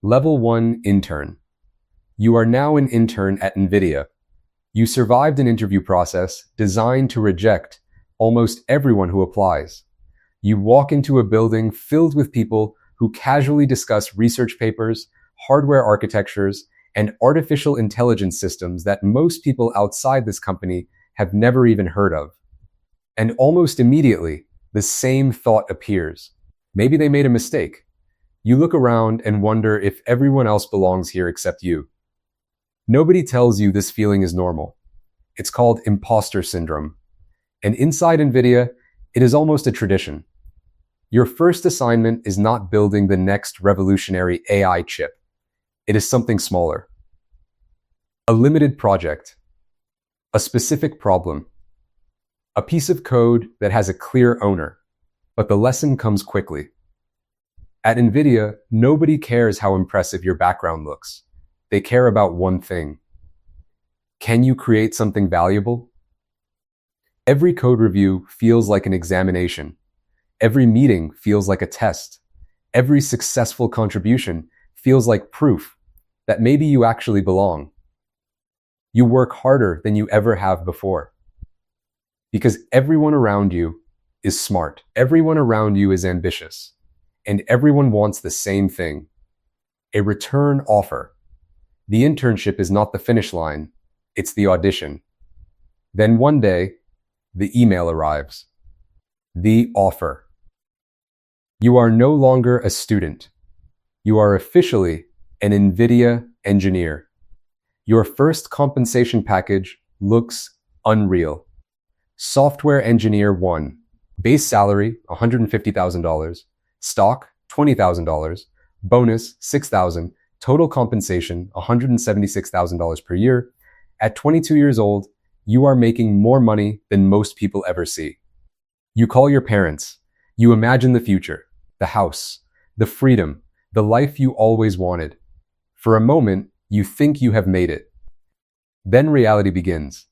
Level 1 Intern. You are now an intern at NVIDIA. You survived an interview process designed to reject almost everyone who applies. You walk into a building filled with people who casually discuss research papers, hardware architectures, and artificial intelligence systems that most people outside this company have never even heard of. And almost immediately, the same thought appears. Maybe they made a mistake. You look around and wonder if everyone else belongs here except you. Nobody tells you this feeling is normal. It's called impostor syndrome. And inside NVIDIA, it is almost a tradition. Your first assignment is not building the next revolutionary AI chip. It is something smaller. A limited project. A specific problem. A piece of code that has a clear owner. But the lesson comes quickly. At NVIDIA, nobody cares how impressive your background looks. They care about one thing. Can you create something valuable? Every code review feels like an examination. Every meeting feels like a test. Every successful contribution feels like proof that maybe you actually belong. You work harder than you ever have before. Because everyone around you is smart. Everyone around you is ambitious. And everyone wants the same thing. A return offer. The internship is not the finish line, it's the audition. Then one day, the email arrives. The offer. You are no longer a student. You are officially an NVIDIA engineer. Your first compensation package looks unreal. Software Engineer 1. Base salary, $150,000. Stock, $20,000. Bonus, $6,000. Total compensation, $176,000 per year. At 22 years old, you are making more money than most people ever see. You call your parents. You imagine the future, the house, the freedom, the life you always wanted. For a moment, you think you have made it. Then reality begins.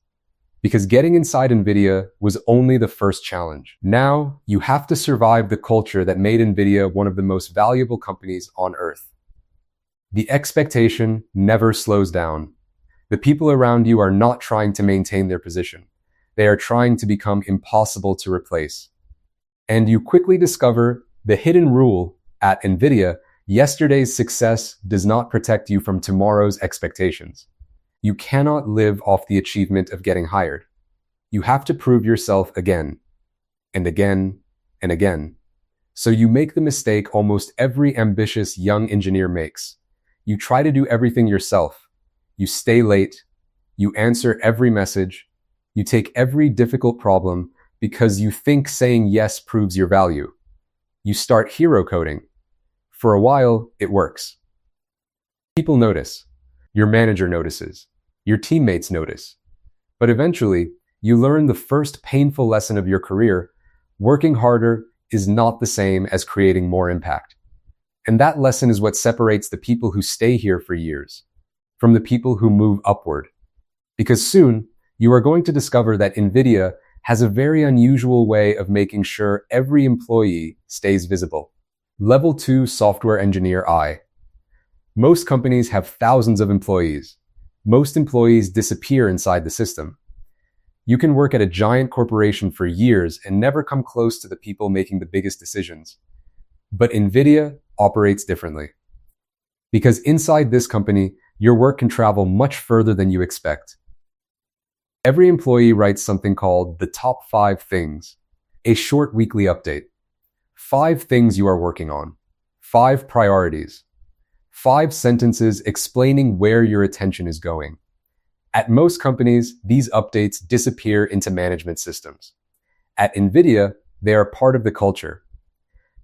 Because getting inside NVIDIA was only the first challenge. Now, you have to survive the culture that made NVIDIA one of the most valuable companies on Earth. The expectation never slows down. The people around you are not trying to maintain their position. They are trying to become impossible to replace. And you quickly discover the hidden rule at NVIDIA: yesterday's success does not protect you from tomorrow's expectations. You cannot live off the achievement of getting hired. You have to prove yourself again, and again, and again. So you make the mistake almost every ambitious young engineer makes. You try to do everything yourself. You stay late. You answer every message. You take every difficult problem because you think saying yes proves your value. You start hero coding. For a while, it works. People notice. Your manager notices. Your teammates notice. But eventually, you learn the first painful lesson of your career: working harder is not the same as creating more impact. And that lesson is what separates the people who stay here for years from the people who move upward. Because soon, you are going to discover that NVIDIA has a very unusual way of making sure every employee stays visible. Level 2 Software Engineer I. Most companies have thousands of employees. Most employees disappear inside the system. You can work at a giant corporation for years and never come close to the people making the biggest decisions. But NVIDIA operates differently. Because inside this company, your work can travel much further than you expect. Every employee writes something called the top 5 things, a short weekly update. 5 things you are working on. 5 priorities. 5 sentences explaining where your attention is going. At most companies, these updates disappear into management systems. At NVIDIA, they are part of the culture.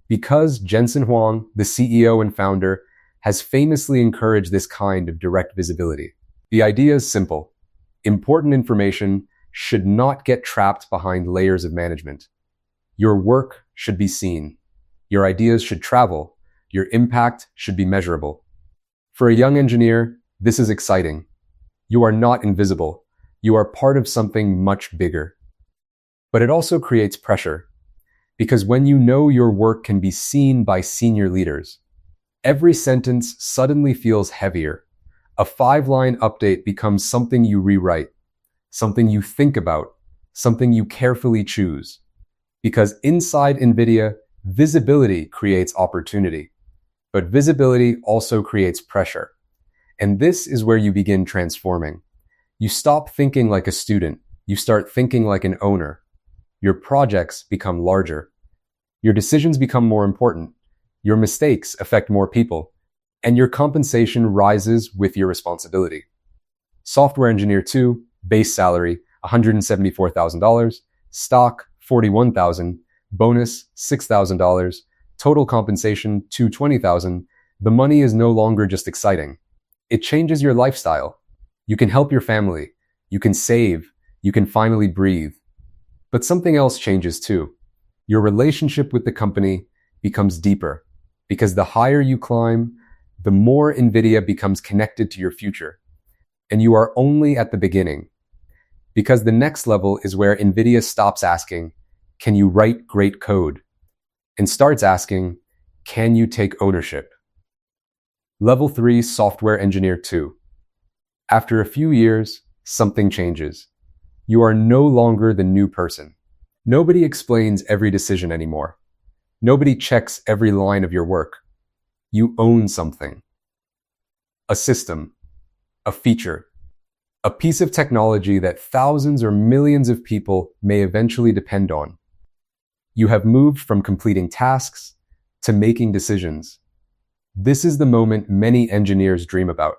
Because Jensen Huang, the CEO and founder, has famously encouraged this kind of direct visibility. The idea is simple. Important information should not get trapped behind layers of management. Your work should be seen. Your ideas should travel. Your impact should be measurable. For a young engineer, this is exciting. You are not invisible. You are part of something much bigger. But it also creates pressure. Because when you know your work can be seen by senior leaders, Every sentence suddenly feels heavier. A 5-line update becomes something you rewrite, something you think about, something you carefully choose. Because inside NVIDIA, visibility creates opportunity, but visibility also creates pressure. And this is where you begin transforming. You stop thinking like a student. You start thinking like an owner. Your projects become larger. Your decisions become more important. Your mistakes affect more people. And your compensation rises with your responsibility. Software Engineer 2, base salary, $174,000, stock, $41,000, bonus, $6,000, total compensation, $220,000. The money is no longer just exciting. It changes your lifestyle. You can help your family. You can save. You can finally breathe. But something else changes too. Your relationship with the company becomes deeper, because the higher you climb, the more NVIDIA becomes connected to your future. And you are only at the beginning. Because the next level is where NVIDIA stops asking, can you write great code? And starts asking, can you take ownership? Level 3, Software Engineer 2. After a few years, something changes. You are no longer the new person. Nobody explains every decision anymore. Nobody checks every line of your work. You own something. A system, a feature, a piece of technology that thousands or millions of people may eventually depend on. You have moved from completing tasks to making decisions. This is the moment many engineers dream about.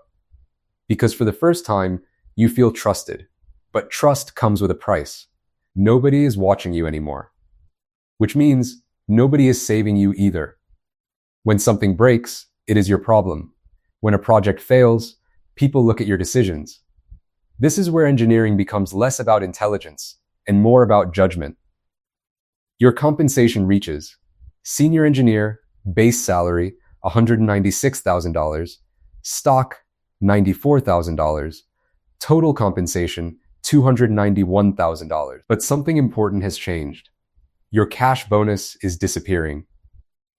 Because for the first time, you feel trusted. But trust comes with a price. Nobody is watching you anymore. Which means nobody is saving you either. When something breaks, it is your problem. When a project fails, people look at your decisions. This is where engineering becomes less about intelligence and more about judgment. Your compensation reaches senior engineer, base salary, $196,000, stock, $94,000, total compensation, $291,000. But something important has changed. Your cash bonus is disappearing.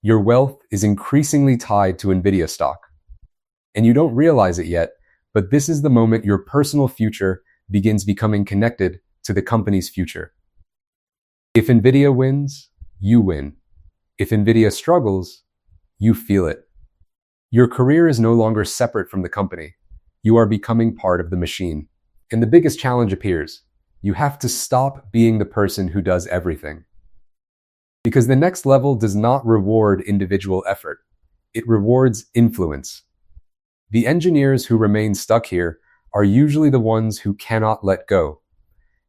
Your wealth is increasingly tied to NVIDIA stock. And you don't realize it yet, but this is the moment your personal future begins becoming connected to the company's future. If NVIDIA wins, you win. If NVIDIA struggles, you feel it. Your career is no longer separate from the company. You are becoming part of the machine. And the biggest challenge appears. You have to stop being the person who does everything. Because the next level does not reward individual effort. It rewards influence. The engineers who remain stuck here are usually the ones who cannot let go.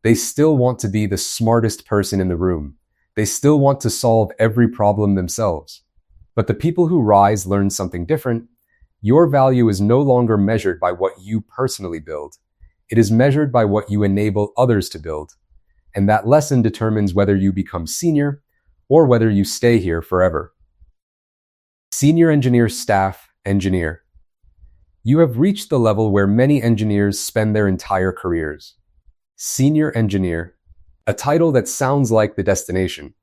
They still want to be the smartest person in the room. They still want to solve every problem themselves. But the people who rise learn something different. Your value is no longer measured by what you personally build. It is measured by what you enable others to build. And that lesson determines whether you become senior or whether you stay here forever. Senior engineer staff engineer. You have reached the level where many engineers spend their entire careers. Senior engineer, a title that sounds like the destination.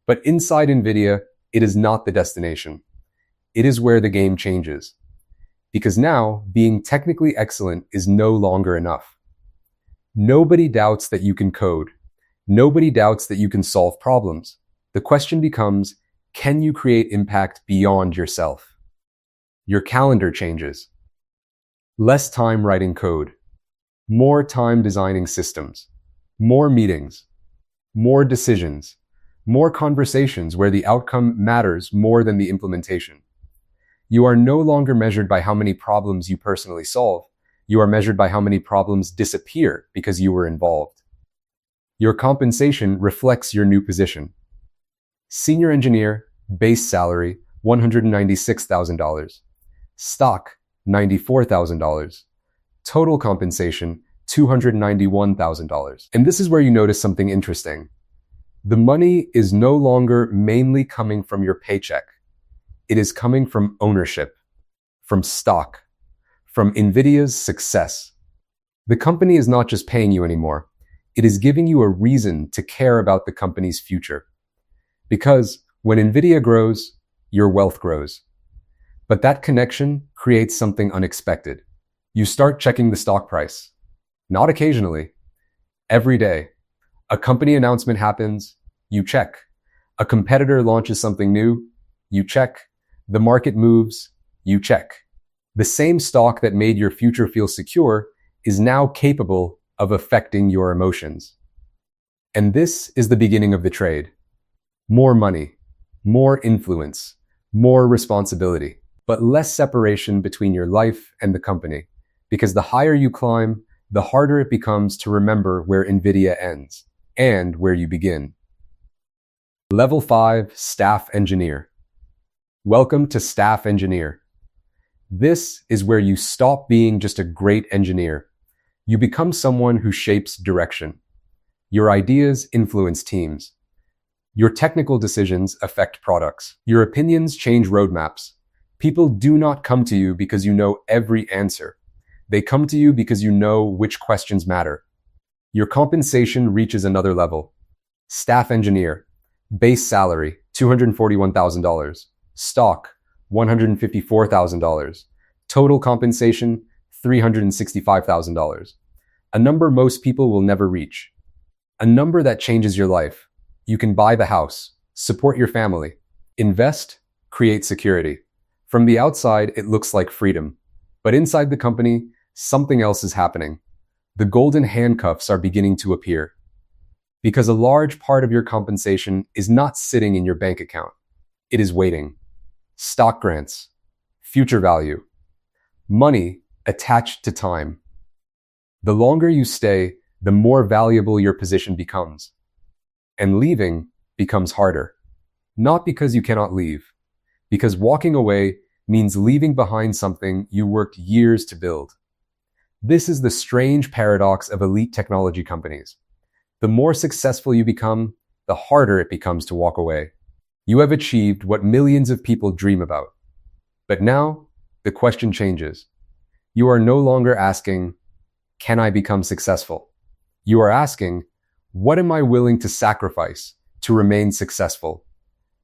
But inside NVIDIA, it is not the destination. It is where the game changes. Because now, being technically excellent is no longer enough. Nobody doubts that you can code. Nobody doubts that you can solve problems. The question becomes, can you create impact beyond yourself? Your calendar changes. Less time writing code. More time designing systems. More meetings. More decisions. More conversations where the outcome matters more than the implementation. You are no longer measured by how many problems you personally solve. You are measured by how many problems disappear because you were involved. Your compensation reflects your new position. Senior engineer, base salary, $196,000. Stock, $94,000. Total compensation, $291,000. And this is where you notice something interesting. The money is no longer mainly coming from your paycheck. It is coming from ownership, from stock, from NVIDIA's success. The company is not just paying you anymore. It is giving you a reason to care about the company's future. Because when NVIDIA grows, your wealth grows. But that connection creates something unexpected. You start checking the stock price. Not occasionally. Every day. A company announcement happens, you check. A competitor launches something new, you check. The market moves, you check. The same stock that made your future feel secure is now capable of affecting your emotions. And this is the beginning of the trade. More money, more influence, more responsibility, but less separation between your life and the company. Because the higher you climb, the harder it becomes to remember where NVIDIA ends and where you begin. Level 5, Staff Engineer. Welcome to Staff Engineer. This is where you stop being just a great engineer. You become someone who shapes direction. Your ideas influence teams. Your technical decisions affect products. Your opinions change roadmaps. People do not come to you because you know every answer. They come to you because you know which questions matter. Your compensation reaches another level. Staff engineer. Base salary, $241,000. Stock, $154,000. Total compensation, $365,000. A number most people will never reach. A number that changes your life. You can buy the house, support your family, invest, create security. From the outside, it looks like freedom. But inside the company, something else is happening. The golden handcuffs are beginning to appear. Because a large part of your compensation is not sitting in your bank account. It is waiting. Stock grants, future value, money attached to time. The longer you stay, the more valuable your position becomes. And leaving becomes harder. Not because you cannot leave, because walking away means leaving behind something you worked years to build. This is the strange paradox of elite technology companies. The more successful you become, the harder it becomes to walk away. You have achieved what millions of people dream about. But now, the question changes. You are no longer asking, can I become successful? You are asking, what am I willing to sacrifice to remain successful?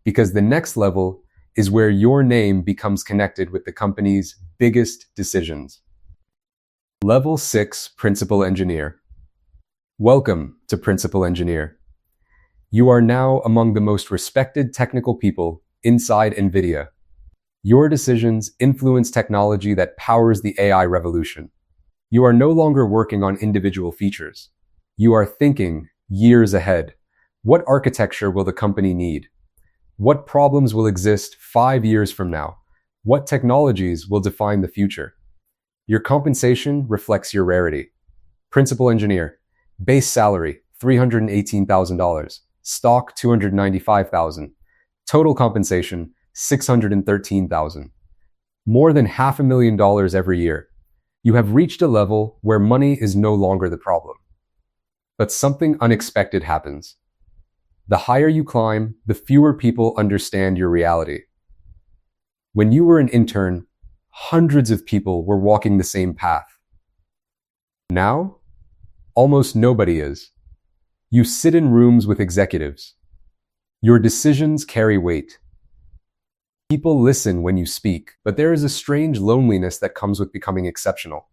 Because the next level is where your name becomes connected with the company's biggest decisions. Level 6, Principal Engineer. Welcome to Principal Engineer. You are now among the most respected technical people inside NVIDIA. Your decisions influence technology that powers the AI revolution. You are no longer working on individual features. You are thinking years ahead. What architecture will the company need? What problems will exist 5 years from now? What technologies will define the future? Your compensation reflects your rarity. Principal Engineer. Base salary, $318,000. Stock, $295,000. Total compensation, $613,000. More than $500,000 every year. You have reached a level where money is no longer the problem. But something unexpected happens. The higher you climb, the fewer people understand your reality. When you were an intern, hundreds of people were walking the same path. Now, almost nobody is. You sit in rooms with executives. Your decisions carry weight. People listen when you speak, but there is a strange loneliness that comes with becoming exceptional.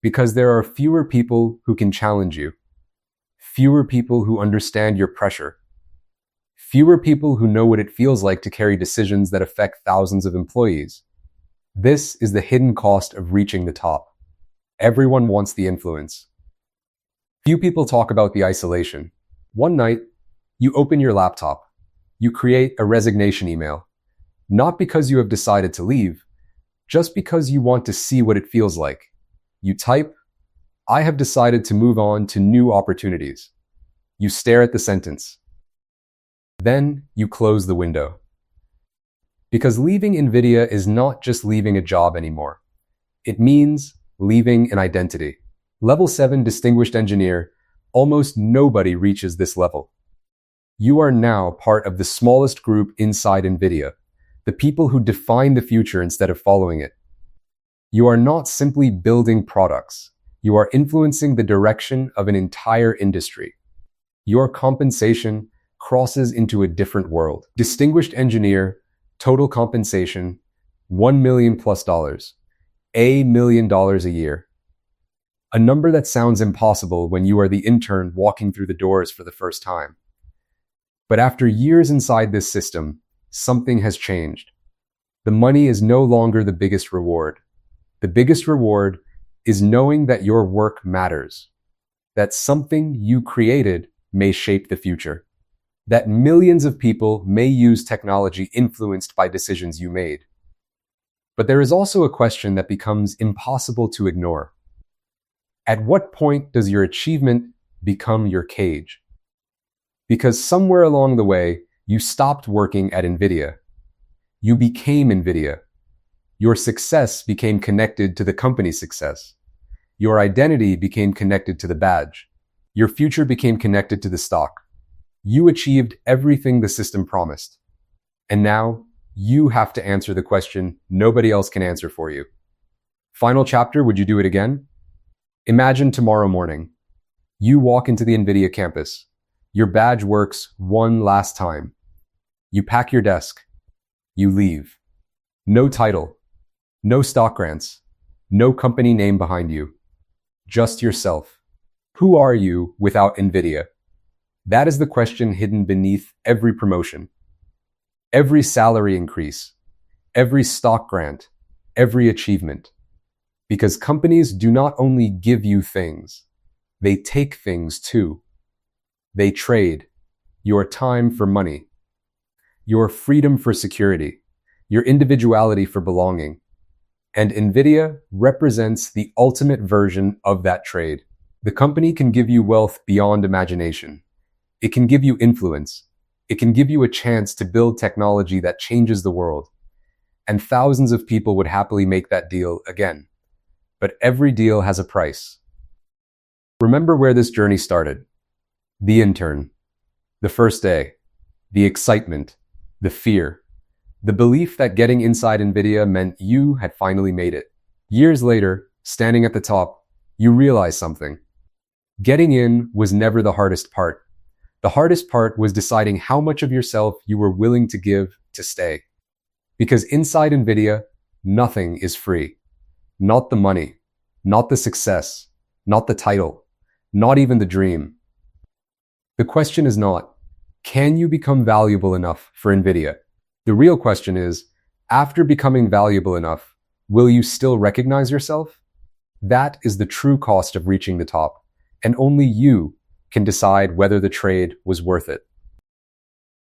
Because there are fewer people who can challenge you. Fewer people who understand your pressure. Fewer people who know what it feels like to carry decisions that affect thousands of employees. This is the hidden cost of reaching the top. Everyone wants the influence. Few people talk about the isolation. One night, you open your laptop. You create a resignation email. Not because you have decided to leave, just because you want to see what it feels like. You type, I have decided to move on to new opportunities. You stare at the sentence. Then you close the window. Because leaving NVIDIA is not just leaving a job anymore. It means leaving an identity. Level 7 Distinguished Engineer, almost nobody reaches this level. You are now part of the smallest group inside NVIDIA, the people who define the future instead of following it. You are not simply building products. You are influencing the direction of an entire industry. Your compensation crosses into a different world. Distinguished Engineer, total compensation, $1 million plus, $1 million a year. A number that sounds impossible when you are the intern walking through the doors for the first time. But after years inside this system, something has changed. The money is no longer the biggest reward. The biggest reward is knowing that your work matters, that something you created may shape the future, that millions of people may use technology influenced by decisions you made. But there is also a question that becomes impossible to ignore. At what point does your achievement become your cage? Because somewhere along the way, you stopped working at NVIDIA. You became NVIDIA. Your success became connected to the company's success. Your identity became connected to the badge. Your future became connected to the stock. You achieved everything the system promised. And now, you have to answer the question nobody else can answer for you. Final chapter, would you do it again? Imagine tomorrow morning. You walk into the NVIDIA campus. Your badge works one last time. You pack your desk. You leave. No title. No stock grants. No company name behind you. Just yourself. Who are you without NVIDIA? That is the question hidden beneath every promotion, every salary increase, every stock grant, every achievement. Because companies do not only give you things, they take things too. They trade your time for money, your freedom for security, your individuality for belonging. And NVIDIA represents the ultimate version of that trade. The company can give you wealth beyond imagination. It can give you influence. It can give you a chance to build technology that changes the world. And thousands of people would happily make that deal again. But every deal has a price. Remember where this journey started. The intern. The first day. The excitement. The fear. The belief that getting inside NVIDIA meant you had finally made it. Years later, standing at the top, you realize something. Getting in was never the hardest part. The hardest part was deciding how much of yourself you were willing to give to stay. Because inside NVIDIA, nothing is free. Not the money, not the success, not the title, not even the dream. The question is not, can you become valuable enough for NVIDIA? The real question is, after becoming valuable enough, will you still recognize yourself? That is the true cost of reaching the top, and only you can decide whether the trade was worth it.